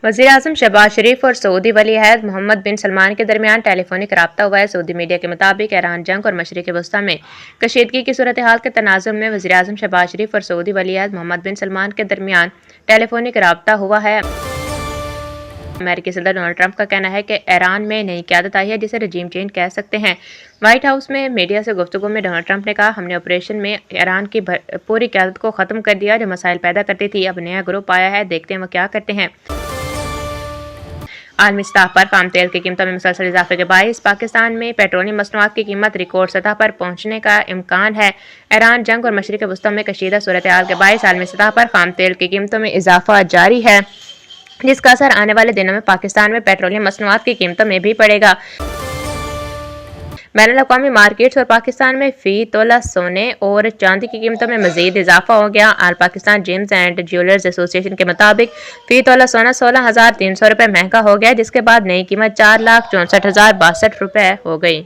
वज़ीर-ए-आज़म शहबाज शरीफ और सऊदी वली-अहद मोहम्मद बिन सलमान के दरमियान टेलीफोनिक राब्ता हुआ है। सऊदी मीडिया के मुताबिक ईरान जंग और मशरिक़ वस्ता में कशीदगी की सूरत हाल के तनाज़ुर में वज़ीर-ए-आज़म शहबाज शरीफ और सऊदी वली-अहद मोहम्मद बिन सलमान के दरमियान टेलीफोनिक राब्ता हुआ है। अमेरिकी सदर डोनाल्ड ट्रंप का कहना है कि ईरान में नई क़यादत आई है जिसे रजीम चेंज कह सकते हैं। व्हाइट हाउस में मीडिया से गुफ्तगू में डोनाल्ड ट्रंप ने कहा, हमने ऑपरेशन में ईरान की पूरी क़यादत को ख़त्म कर दिया जो मसाइल पैदा करती थी। अब नया ग्रुप आया है, देखते हैं वो क्या करते हैं। आलमी सतह पर पाम तेल की कीमतों में मुसलसल इजाफे के बायस पाकिस्तान में पेट्रोलियम मसनूआत की कीमत रिकॉर्ड सतह पर पहुंचने का इम्कान है। ईरान जंग और मशरिक़ वस्ता में कशीदा सूरत हाल के बायस आलमी सतह पर पाम तेल की कीमतों में इजाफा जारी है, जिसका असर आने वाले दिनों में पाकिस्तान में पेट्रोलियम मसनूआत की कीमतों में भी पड़ेगा। बैनुल-अक़वामी मार्केट्स और पाकिस्तान में फ़ी तोला सोने और चांदी की कीमतों में मज़ीद इजाफा हो गया। All Pakistan gems and jewellers association के मुताबिक फ़ी तोला सोना 16,300 रुपये महंगा हो गया, जिसके बाद नई कीमत 4,64,062 रुपये हो गई।